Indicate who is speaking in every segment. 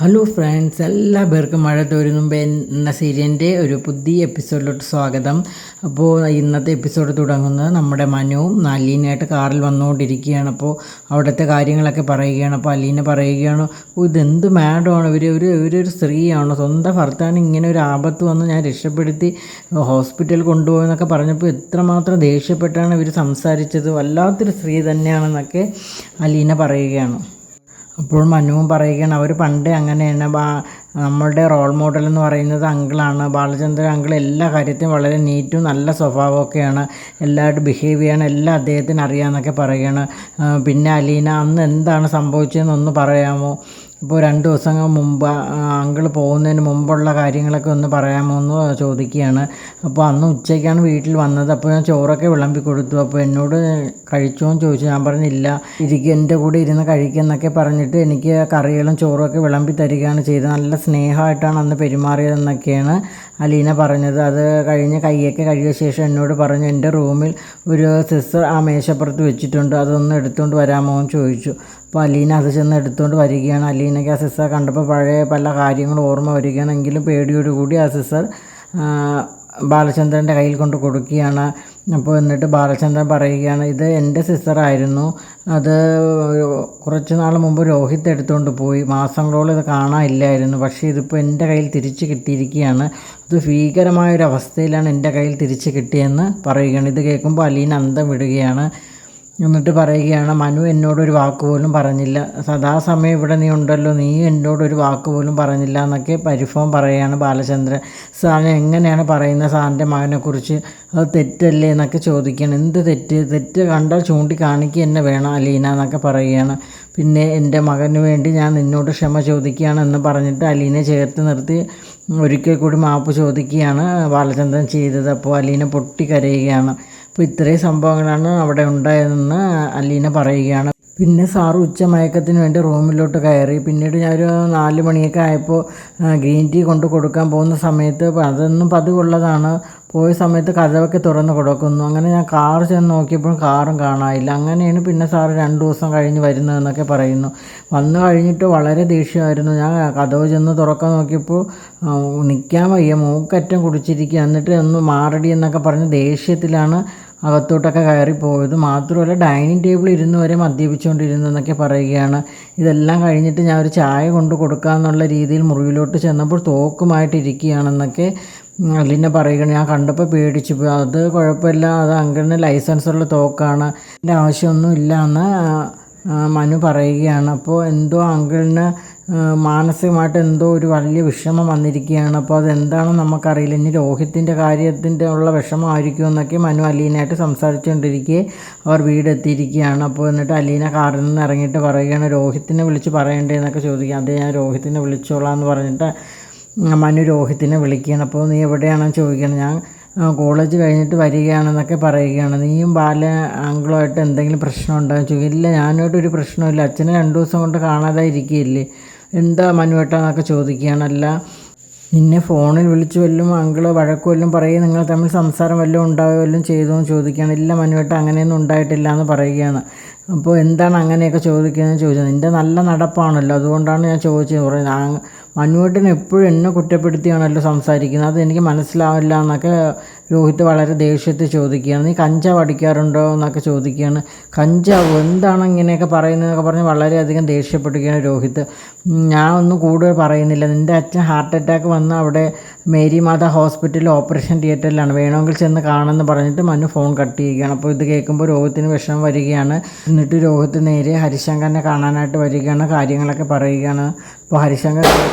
Speaker 1: Hello friends, എല്ലാ പേർക്കും മഴ തോരും മുമ്പ് എന്ന സീരിയലിൻ്റെ ഒരു പുതിയ എപ്പിസോഡിലോട്ട് സ്വാഗതം. അപ്പോൾ ഇന്നത്തെ എപ്പിസോഡ് തുടങ്ങുന്നത് നമ്മുടെ മനുവും അലീനയായിട്ട് കാറിൽ വന്നുകൊണ്ടിരിക്കുകയാണ്. അപ്പോൾ അവിടുത്തെ കാര്യങ്ങളൊക്കെ പറയുകയാണ്. അപ്പോൾ അലീന പറയുകയാണ്, ഇതെന്ത് മാഡമാണ്, ഇവരൊരു സ്ത്രീയാണ്, സ്വന്തം ഭർത്താവിന് ഇങ്ങനെ ഒരു ആപത്ത് വന്ന് ഞാൻ രക്ഷപ്പെടുത്തി ഹോസ്പിറ്റലിൽ കൊണ്ടുപോയെന്നൊക്കെ പറഞ്ഞപ്പോൾ എത്രമാത്രം ദേഷ്യപ്പെട്ടാണ് ഇവർ സംസാരിച്ചത്, വല്ലാത്തൊരു സ്ത്രീ തന്നെയാണെന്നൊക്കെ അലീന പറയുകയാണ്. അപ്പോൾ മനുവും പറയുകയാണ്, അവർ പണ്ടേ അങ്ങനെയാണ്, നമ്മളുടെ റോൾ മോഡൽ എന്ന് പറയുന്നത് അങ്കിളാണ്, ബാലചന്ദ്രൻ അങ്കിൾ. എല്ലാ കാര്യത്തിലും വളരെ നീറ്റും നല്ല സ്വഭാവമൊക്കെയാണ്, എല്ലാവരും ബിഹേവ് ചെയ്യണം, എല്ലാം അദ്ദേഹത്തിന് അറിയാമെന്നൊക്കെ പറയുകയാണ്. പിന്നെ അലീന, അന്ന് എന്താണ് സംഭവിച്ചതെന്നൊന്ന് പറയാമോ? ഇപ്പോൾ 2 ദിവസങ്ങൾ മുമ്പ് അങ്കിൾ പോകുന്നതിന് മുമ്പുള്ള കാര്യങ്ങളൊക്കെ ഒന്ന് പറയാമോ എന്ന് ചോദിക്കുകയാണ്. അപ്പോൾ അന്ന് ഉച്ചയ്ക്കാണ് വീട്ടിൽ വന്നത്. അപ്പോൾ ഞാൻ ചോറൊക്കെ വിളമ്പി കൊടുത്തു. അപ്പോൾ എന്നോട് കഴിച്ചോ എന്ന് ചോദിച്ചു. ഞാൻ പറഞ്ഞില്ല, എൻ്റെ കൂടെ ഇരുന്ന് കഴിക്കുന്നൊക്കെ പറഞ്ഞിട്ട് എനിക്ക് കറികളും ചോറുമൊക്കെ വിളമ്പി തരികയാണ് ചെയ്തത്. നല്ല സ്നേഹമായിട്ടാണ് അന്ന് പെരുമാറിയതെന്നൊക്കെയാണ് അലീന പറഞ്ഞത്. അത് കഴിഞ്ഞ് കൈയൊക്കെ കഴുകിയ ശേഷം എന്നോട് പറഞ്ഞു, എൻ്റെ റൂമിൽ ഒരു സിസർ ആ മേശപ്പുറത്ത് വെച്ചിട്ടുണ്ട്, അതൊന്ന് എടുത്തുകൊണ്ട് വരാമോ എന്ന് ചോദിച്ചു. അപ്പോൾ അലീന അത് ചെന്ന് എടുത്തുകൊണ്ട് വരികയാണ്. അലീനയ്ക്ക് ആ സിസർ കണ്ടപ്പോൾ പഴയ പല കാര്യങ്ങളും ഓർമ്മ വരികയാണെങ്കിലും പേടിയോടുകൂടി ആ സിസർ ബാലചന്ദ്രൻ്റെ കയ്യിൽ കൊണ്ട് കൊടുക്കുകയാണ്. അപ്പോൾ എന്നിട്ട് ബാലചന്ദ്രൻ പറയുകയാണ്, ഇത് എൻ്റെ സിസ്റ്ററായിരുന്നു, അത് കുറച്ച് നാൾ മുമ്പ് രോഹിത് എടുത്തുകൊണ്ട് പോയി, മാസങ്ങളോളം ഇത് കാണാനില്ലായിരുന്നു, പക്ഷേ ഇതിപ്പോൾ എൻ്റെ കയ്യിൽ തിരിച്ച് കിട്ടിയിരിക്കുകയാണ്, അത് ഭീകരമായൊരവസ്ഥയിലാണ് എൻ്റെ കയ്യിൽ തിരിച്ച് കിട്ടിയെന്ന് പറയുകയാണ്. ഇത് കേൾക്കുമ്പോൾ അലീന അന്തം വിടുകയാണ്. എന്നിട്ട് പറയുകയാണ്, മനു എന്നോടൊരു വാക്ക് പോലും പറഞ്ഞില്ല, സദാസമയം ഇവിടെ നീ ഉണ്ടല്ലോ, നീ എന്നോടൊരു വാക്ക് പോലും പറഞ്ഞില്ല എന്നൊക്കെ പരിഭവം പറയുകയാണ് ബാലചന്ദ്രൻ. സാറിന് എങ്ങനെയാണ് പറയുന്നത് സാറിൻ്റെ മകനെക്കുറിച്ച്, അത് തെറ്റല്ലേ എന്നൊക്കെ ചോദിക്കുകയാണ്. എന്ത് തെറ്റ് കണ്ടാൽ ചൂണ്ടിക്കാണിക്കുക തന്നെ വേണം അലീന എന്നൊക്കെ പറയുകയാണ്. പിന്നെ എൻ്റെ മകന് വേണ്ടി ഞാൻ നിന്നോട് ക്ഷമ ചോദിക്കുകയാണെന്ന് പറഞ്ഞിട്ട് അലീനെ ചേർത്ത് നിർത്തി ഒരിക്കൽ കൂടി മാപ്പ് ചോദിക്കുകയാണ് ബാലചന്ദ്രൻ ചെയ്തത്. അപ്പോൾ അലീന പൊട്ടിക്കരയുകയാണ്. അപ്പോൾ ഇത്രയും സംഭവങ്ങളാണ് അവിടെ ഉണ്ടായതെന്ന് അലീന പറയുകയാണ്. പിന്നെ സാറ് ഉച്ചമയക്കത്തിന് വേണ്ടി റൂമിലോട്ട് കയറി. പിന്നീട് ഞാനൊരു 4 മണിയൊക്കെ ആയപ്പോൾ ഗ്രീൻ ടീ കൊണ്ട് കൊടുക്കാൻ പോകുന്ന സമയത്ത്, അതൊന്നും പതിവുള്ളതാണ്, പോയ സമയത്ത് കതവൊക്കെ തുറന്ന് കൊടുക്കുന്നു. അങ്ങനെ ഞാൻ കാർ ചെന്ന് നോക്കിയപ്പോൾ കാറും കാണാനില്ല. അങ്ങനെയാണ് പിന്നെ സാറ് 2 ദിവസം കഴിഞ്ഞ് വരുന്നതെന്നൊക്കെ പറയുന്നു. വന്നു കഴിഞ്ഞിട്ട് വളരെ ദേഷ്യമായിരുന്നു. ഞാൻ കതവ് ചെന്ന് തുറക്കാൻ നോക്കിയപ്പോൾ നിൽക്കാൻ വയ്യ, മൂക്കറ്റം കുടിച്ചിരിക്കുക, എന്നിട്ട് ഒന്ന് മാറടി എന്നൊക്കെ പറഞ്ഞ് ദേഷ്യത്തിലാണ് അകത്തോട്ടൊക്കെ കയറിപ്പോയത്. മാത്രമല്ല ഡൈനിങ് ടേബിളിൽ ഇരുന്ന് വരെ മദ്യപിച്ചുകൊണ്ടിരുന്നതെന്നൊക്കെ പറയുകയാണ്. ഇതെല്ലാം കഴിഞ്ഞിട്ട് ഞാൻ ഒരു ചായ കൊണ്ട് കൊടുക്കാമെന്നുള്ള രീതിയിൽ മുറിയിലോട്ട് ചെന്നപ്പോൾ തോക്കുമായിട്ടിരിക്കുകയാണെന്നൊക്കെ അലീന പറയുകയാണ്. ഞാൻ കണ്ടപ്പോൾ പേടിച്ചു പോയി. അത് കുഴപ്പമില്ല, അത് അങ്കിളിന് ലൈസൻസുള്ള തോക്കാണ്, അതിൻ്റെ ആവശ്യമൊന്നും ഇല്ല എന്ന് മനു പറയുകയാണ്. അപ്പോൾ എന്തോ അങ്കിളിന് മാനസികമായിട്ട് എന്തോ ഒരു വലിയ വിഷമം വന്നിരിക്കുകയാണ്. അപ്പോൾ അതെന്താണെന്ന് നമുക്കറിയില്ല. ഇനി രോഹിത്തിൻ്റെ കാര്യത്തിൻ്റെ ഉള്ള വിഷമമായിരിക്കുമെന്നൊക്കെ മനു അലീനയായിട്ട് സംസാരിച്ചുകൊണ്ടിരിക്കെ അവർ വീടെത്തിയിരിക്കുകയാണ്. അപ്പോൾ എന്നിട്ട് അലീന കാറിൽ നിന്ന് ഇറങ്ങിയിട്ട് പറയുകയാണ്, രോഹിത്തിനെ വിളിച്ച് പറയണ്ടേന്നൊക്കെ ചോദിക്കുക. അതേ, ഞാൻ രോഹിത്തിനെ വിളിച്ചോളാം എന്ന് പറഞ്ഞിട്ട് മനു രോഹിത്തിനെ വിളിക്കുകയാണ്. അപ്പോൾ നീ എവിടെയാണെന്ന് ചോദിക്കണം. ഞാൻ കോളേജ് കഴിഞ്ഞിട്ട് വരികയാണെന്നൊക്കെ പറയുകയാണ്. നീയും ബാല അങ്കിളുമായിട്ട് എന്തെങ്കിലും പ്രശ്നം ഉണ്ടാകും ചോദിക്കും. ഇല്ല, ഞാനുമായിട്ടൊരു പ്രശ്നമില്ല, അച്ഛനെ 2 ദിവസം കൊണ്ട് കാണാതായിരിക്കുകയില്ലേ, എന്താ മനുവേട്ടാന്നൊക്കെ ചോദിക്കുകയാണ്. അല്ല, നിന്നെ ഫോണിൽ വിളിച്ചു വല്ലതും അങ്കിള് വഴക്കുമല്ലും പറയും, നിങ്ങൾ തമ്മിൽ സംസാരം വല്ലതും ഉണ്ടാവുകയും ചെയ്തു എന്ന് ചോദിക്കുകയാണ്. ഇല്ല മനുവേട്ട, അങ്ങനെയൊന്നും ഉണ്ടായിട്ടില്ല എന്ന് പറയുകയാണ്. അപ്പോൾ എന്താണ് അങ്ങനെയൊക്കെ ചോദിക്കുകയെന്ന് ചോദിച്ചത്. നിൻ്റെ നല്ല നടപ്പാണല്ലോ, അതുകൊണ്ടാണ് ഞാൻ ചോദിച്ചത് പറയുന്നത്. മനുവേട്ടന് എപ്പോഴും എന്നെ കുറ്റപ്പെടുത്തിയാണല്ലോ സംസാരിക്കുന്നത്, അത് എനിക്ക് മനസ്സിലാവില്ല എന്നൊക്കെ രോഹിത് വളരെ ദേഷ്യത്തിൽ ചോദിക്കുകയാണ്. നീ കഞ്ചാവ് അടിക്കാറുണ്ടോ എന്നൊക്കെ ചോദിക്കുകയാണ്. കഞ്ചാവ് എന്താണ് ഇങ്ങനെയൊക്കെ പറയുന്നതെന്നൊക്കെ പറഞ്ഞ് വളരെയധികം ദേഷ്യപ്പെടുകയാണ് രോഹിത്. ഞാൻ ഒന്നും കൂടുതൽ പറയുന്നില്ല, നിൻ്റെ അച്ഛൻ ഹാർട്ട് അറ്റാക്ക് വന്ന് അവിടെ മേരി മാത ഹോസ്പിറ്റലിൽ ഓപ്പറേഷൻ തിയേറ്ററിലാണ്, വേണമെങ്കിൽ ചെന്ന് കാണുമെന്ന് പറഞ്ഞിട്ട് മനു ഫോൺ കട്ട് ചെയ്യുകയാണ്. അപ്പോൾ ഇത് കേൾക്കുമ്പോൾ രോഹിത്തിന് വിഷമം വരികയാണ്. എന്നിട്ട് രോഹിത് നേരെ ഹരിശങ്കറിനെ കാണാനായിട്ട് വരികയാണ്, കാര്യങ്ങളൊക്കെ പറയുകയാണ്. അപ്പോൾ ഹരിശങ്കർ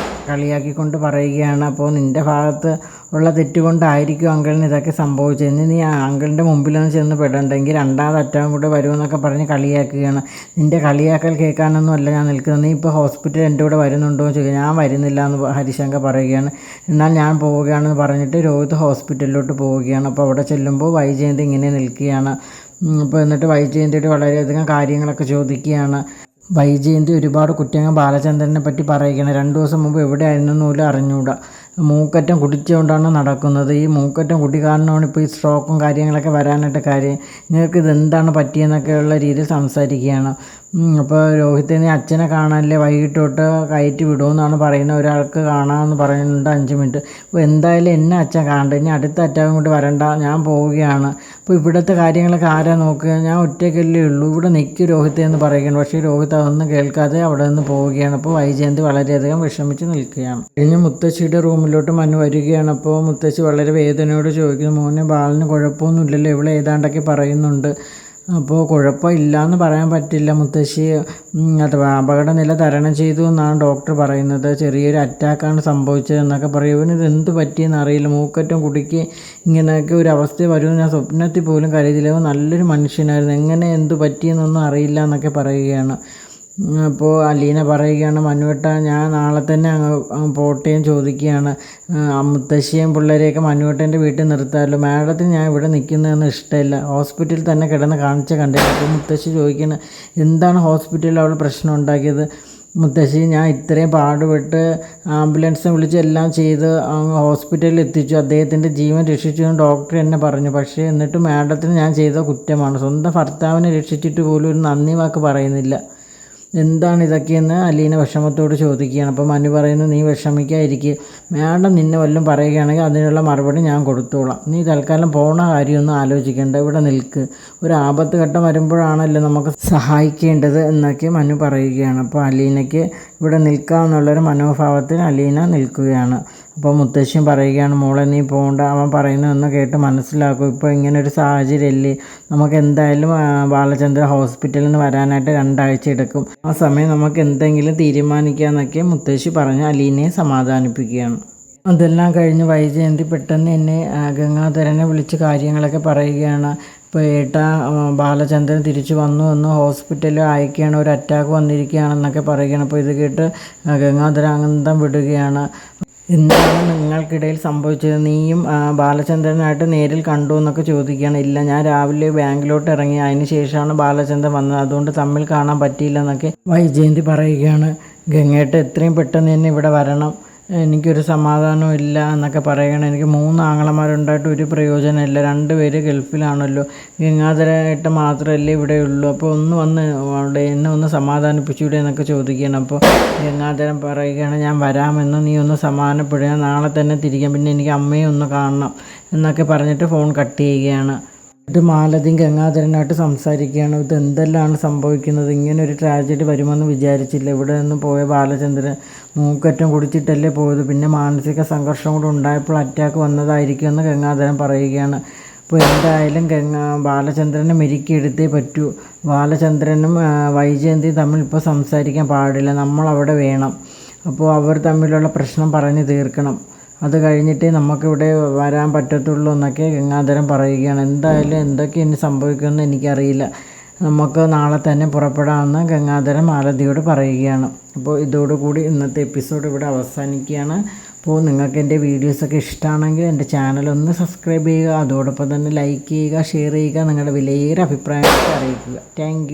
Speaker 1: കളിയാക്കിക്കൊണ്ട് പറയുകയാണ്, അപ്പോൾ നിൻ്റെ ഭാഗത്ത് ഉള്ള തെറ്റുകൊണ്ടായിരിക്കും അങ്കിളിന് ഇതൊക്കെ സംഭവിച്ചത്, ഇനി നീ അങ്കിളിൻ്റെ മുമ്പിലൊന്നും ചെന്ന് പെടണ്ടെങ്കിൽ 2ാമത് അറ്റവും കൂടെ വരുമെന്നൊക്കെ പറഞ്ഞ് കളിയാക്കുകയാണ്. നിൻ്റെ കളിയാക്കൽ കേൾക്കാനൊന്നും അല്ല ഞാൻ നിൽക്കുന്നത്, നീ ഇപ്പോൾ ഹോസ്പിറ്റലിൽ എൻ്റെ കൂടെ വരുന്നുണ്ടോ എന്ന് ചോദിക്കുക. ഞാൻ വരുന്നില്ല എന്ന് ഹരിശങ്കർ പറയുകയാണ്. എന്നാൽ ഞാൻ പോവുകയാണെന്ന് പറഞ്ഞിട്ട് രോഹിത് ഹോസ്പിറ്റലിലോട്ട് പോവുകയാണ്. അപ്പോൾ അവിടെ ചെല്ലുമ്പോൾ വൈജയന്തി ഇങ്ങനെ നിൽക്കുകയാണ്. അപ്പോൾ എന്നിട്ട് വൈജയന്തിയുടെ വളരെയധികം കാര്യങ്ങളൊക്കെ ചോദിക്കുകയാണ്. വൈജയന്തി ഒരുപാട് കുറ്റങ്ങൾ ബാലചന്ദ്രനെ പറ്റി പറയുകയാണ്. 2 ദിവസം മുമ്പ് എവിടെയായിരുന്നു പോലും അറിഞ്ഞുകൂടാ, മൂക്കറ്റം കുടിച്ചുകൊണ്ടാണ് നടക്കുന്നത്, ഈ മൂക്കറ്റം കുടി കാരണമാണ് ഇപ്പോൾ ഈ സ്ട്രോക്കും കാര്യങ്ങളൊക്കെ വരാനായിട്ട് കാര്യം, നിങ്ങൾക്ക് ഇതെന്താണ് പറ്റിയെന്നൊക്കെയുള്ള രീതിയിൽ സംസാരിക്കുകയാണ്. അപ്പോൾ രോഹിത്തിനെ അച്ഛനെ കാണാനല്ലേ വൈകിട്ട് തൊട്ട് കയറ്റി വിടുമെന്നാണ് പറയുന്നത്. ഒരാൾക്ക് കാണാമെന്ന് പറയുന്നുണ്ട് 5 മിനിറ്റ്. അപ്പോൾ എന്തായാലും എന്നെ അച്ഛൻ കാണണ്ട, ഇനി അടുത്ത അറ്റാക്കും കൊണ്ട് വരണ്ട, ഞാൻ പോവുകയാണ്. അപ്പോൾ ഇവിടുത്തെ കാര്യങ്ങളൊക്കെ ആരാ നോക്കുക? ഞാൻ ഒറ്റയ്ക്കല്ലേ ഉള്ളൂ, ഇവിടെ നിൽക്കും രോഹിത്തെ എന്ന് പറയുകയാണ്. പക്ഷേ രോഹിത് അതൊന്നും കേൾക്കാതെ അവിടെ നിന്ന് പോവുകയാണ്. അപ്പോൾ വൈജയന്തി വളരെയധികം വിഷമിച്ച് നിൽക്കുകയാണ്. കഴിഞ്ഞ് മുത്തശ്ശിയുടെ റൂമിലോട്ട് മനു വരികയാണ്. അപ്പോൾ മുത്തശ്ശി വളരെ വേദനയോട് ചോദിക്കുന്നു, മോനെ ബാലിന് കുഴപ്പമൊന്നുമില്ലല്ലോ, ഇവിടെ ഏതാണ്ടൊക്കെ പറയുന്നുണ്ട്. അപ്പോൾ കുഴപ്പമില്ലയെന്ന് പറയാൻ പറ്റില്ല മുത്തശ്ശി, അഥവാ അപകടനില തരണം ചെയ്തു എന്നാണ് ഡോക്ടർ പറയുന്നത്. ചെറിയൊരു അറ്റാക്കാണ് സംഭവിച്ചത് എന്നൊക്കെ പറയും. ഇവനിത് എന്ത് പറ്റിയെന്ന് അറിയില്ല, മൂക്കറ്റം കുടുക്കി ഇങ്ങനെയൊക്കെ ഒരു അവസ്ഥ വരുമെന്ന് ഞാൻ സ്വപ്നത്തിൽ പോലും കരുതിയില്ല. നല്ലൊരു മനുഷ്യനായിരുന്നു, എങ്ങനെ എന്ത് പറ്റിയെന്നൊന്നും അറിയില്ല എന്നൊക്കെ പറയുകയാണ്. അപ്പോൾ അലീന പറയുകയാണ്, മനുവേട്ട ഞാൻ നാളെ തന്നെ അങ്ങ് പോട്ടേന്ന് ചോദിക്കുകയാണ്. മുത്തശ്ശിയും പിള്ളേരെയൊക്കെ മനുവേട്ടൻ്റെ വീട്ടിൽ നിർത്താമല്ലോ, മാഡത്തിന് ഞാൻ ഇവിടെ നിൽക്കുന്നതെന്ന് ഇഷ്ടമില്ല, ഹോസ്പിറ്റലിൽ തന്നെ കിടന്ന് കണ്ടില്ല. അപ്പോൾ മുത്തശ്ശി ചോദിക്കുന്നത്, എന്താണ് ഹോസ്പിറ്റലിൽ അവൾ പ്രശ്നം ഉണ്ടാക്കിയത്? മുത്തശ്ശി, ഞാൻ ഇത്രയും പാടുപെട്ട് ആംബുലൻസ് വിളിച്ച് എല്ലാം ചെയ്ത് ഹോസ്പിറ്റലിൽ എത്തിച്ചു, അദ്ദേഹത്തിൻ്റെ ജീവൻ രക്ഷിച്ചു എന്ന് ഡോക്ടർ എന്നെ പറഞ്ഞു. പക്ഷേ എന്നിട്ട് മാഡത്തിന് ഞാൻ ചെയ്ത കുറ്റമാണ്. സ്വന്തം ഭർത്താവിനെ രക്ഷിച്ചിട്ട് പോലും ഒരു നന്ദി വാക്ക് പറയുന്നില്ല. എന്താണ് ഇതൊക്കെയെന്ന് അലീന വിഷമത്തോട് ചോദിക്കുകയാണ്. അപ്പോൾ മനു പറയുന്നു, നീ വിഷമിക്കാതിരിക്കുക, മാഡം നിന്നെ വല്ലതും പറയുകയാണെങ്കിൽ അതിനുള്ള മറുപടി ഞാൻ കൊടുത്തോളാം. നീ തൽക്കാലം പോണ കാര്യമൊന്നും ആലോചിക്കേണ്ട, ഇവിടെ നിൽക്ക്, ഒരു ആപത്ത് ഘട്ടം വരുമ്പോഴാണല്ലോ നമുക്ക് സഹായിക്കേണ്ടത് എന്നൊക്കെ മനു പറയുകയാണ്. അപ്പോൾ അലീനയ്ക്ക് ഇവിടെ നിൽക്കാമെന്നുള്ളൊരു മനോഭാവത്തിൽ അലീന നിൽക്കുകയാണ്. അപ്പോൾ മുത്തശ്ശിയും പറയുകയാണ്, മോളെ നീ പോകണ്ട, അവൻ പറയുന്നതെന്ന് കേട്ട് മനസ്സിലാക്കും, ഇപ്പോൾ ഇങ്ങനൊരു സാഹചര്യമല്ലേ, നമുക്ക് എന്തായാലും ബാലചന്ദ്ര ഹോസ്പിറ്റലിൽ നിന്ന് വരാനായിട്ട് 2 ആഴ്ച എടുക്കും, ആ സമയം നമുക്ക് എന്തെങ്കിലും തീരുമാനിക്കാമെന്നൊക്കെ മുത്തശ്ശി പറഞ്ഞ് അലീനയെ സമാധാനിപ്പിക്കുകയാണ്. അതെല്ലാം കഴിഞ്ഞ് വൈജയന്തി പെട്ടെന്ന് എന്നെ ഗംഗാധരനെ വിളിച്ച് കാര്യങ്ങളൊക്കെ പറയുകയാണ്. ഇപ്പോൾ ഏട്ടാ ബാലചന്ദ്രൻ തിരിച്ചു വന്നു എന്ന് ഹോസ്പിറ്റലിൽ അയക്കുകയാണ്, ഒരു അറ്റാക്ക് വന്നിരിക്കുകയാണെന്നൊക്കെ പറയുകയാണ്. അപ്പോൾ ഇത് കേട്ട് ഗംഗാധരൻ അന്തം വിടുകയാണ്. എന്താണ് നിങ്ങൾക്കിടയിൽ സംഭവിച്ചത്? നീയും ബാലചന്ദ്രനായിട്ട് നേരിൽ കണ്ടു എന്നൊക്കെ ചോദിക്കുകയാണ്. ഇല്ല, ഞാൻ രാവിലെ ബാങ്കിലോട്ട് ഇറങ്ങി, അതിന് ശേഷമാണ് ബാലചന്ദ്രൻ വന്നത്, അതുകൊണ്ട് തമ്മിൽ കാണാൻ പറ്റിയില്ല എന്നൊക്കെ വൈജയന്തി പറയുകയാണ്. ഗംഗേട്ട എത്രയും പെട്ടെന്ന് തന്നെ ഇവിടെ വരണം, എനിക്കൊരു സമാധാനവും ഇല്ല എന്നൊക്കെ പറയണം. എനിക്ക് 3 ആങ്ങളമാരുണ്ടായിട്ട് ഒരു പ്രയോജനമില്ല, 2 പേര് ഗൾഫിലാണല്ലോ, ഗംഗാധരനായിട്ട് മാത്രമല്ലേ ഇവിടെയുള്ളൂ, അപ്പോൾ ഒന്ന് വന്ന് അവിടെ എന്നെ ഒന്ന് സമാധാനിപ്പിച്ചൂടെ എന്നൊക്കെ ചോദിക്കുകയാണ്. അപ്പോൾ ഗംഗാധരൻ പറയുകയാണ്, ഞാൻ വരാമെന്ന്, നീ ഒന്ന് സമാധാനപ്പെടുക, നാളെ തന്നെ തിരിക്കാം, പിന്നെ എനിക്ക് അമ്മയെ ഒന്ന് കാണണം എന്നൊക്കെ പറഞ്ഞിട്ട് ഫോൺ കട്ട് ചെയ്യുകയാണ്. ഇത് മാലതിയും ഗംഗാധരനായിട്ട് സംസാരിക്കുകയാണ്. ഇത് എന്തെല്ലാം സംഭവിക്കുന്നത്, ഇങ്ങനെ ഒരു ട്രാജഡി വരുമെന്ന് വിചാരിച്ചില്ല, ഇവിടെ നിന്ന് പോയ ബാലചന്ദ്രൻ മൂക്കറ്റം കുടിച്ചിട്ടല്ലേ പോയത്, പിന്നെ മാനസിക സംഘർഷം കൂടെ ഉണ്ടായപ്പോൾ അറ്റാക്ക് വന്നതായിരിക്കുമെന്ന് ഗംഗാധരൻ പറയുകയാണ്. അപ്പോൾ എന്തായാലും ബാലചന്ദ്രനെ മെരുക്കിയെടുത്തേ പറ്റൂ, ബാലചന്ദ്രനും വൈജയന്തിയും തമ്മിൽ ഇപ്പോൾ സംസാരിക്കാൻ പാടില്ല, നമ്മളവിടെ വേണം, അപ്പോൾ അവർ തമ്മിലുള്ള പ്രശ്നം പറഞ്ഞ് തീർക്കണം, അത് കഴിഞ്ഞിട്ടേ നമുക്കിവിടെ വരാൻ പറ്റത്തുള്ളൂ എന്നൊക്കെ ഗംഗാധരൻ പറയുകയാണ്. എന്തായാലും എന്തൊക്കെ ഇനി സംഭവിക്കുമെന്ന് എനിക്കറിയില്ല, നമുക്ക് നാളെ തന്നെ പുറപ്പെടാമെന്ന് ഗംഗാധരൻ മാലതിയോട് പറയുകയാണ്. അപ്പോൾ ഇതോടുകൂടി ഇന്നത്തെ എപ്പിസോഡ് ഇവിടെ അവസാനിക്കുകയാണ്. അപ്പോൾ നിങ്ങൾക്ക് എൻ്റെ വീഡിയോസൊക്കെ ഇഷ്ടമാണെങ്കിൽ എൻ്റെ ചാനലൊന്ന് സബ്സ്ക്രൈബ് ചെയ്യുക, അതോടൊപ്പം തന്നെ ലൈക്ക് ചെയ്യുക, ഷെയർ ചെയ്യുക, നിങ്ങളുടെ വിലയേറെ അഭിപ്രായങ്ങളൊക്കെ അറിയിക്കുക. താങ്ക്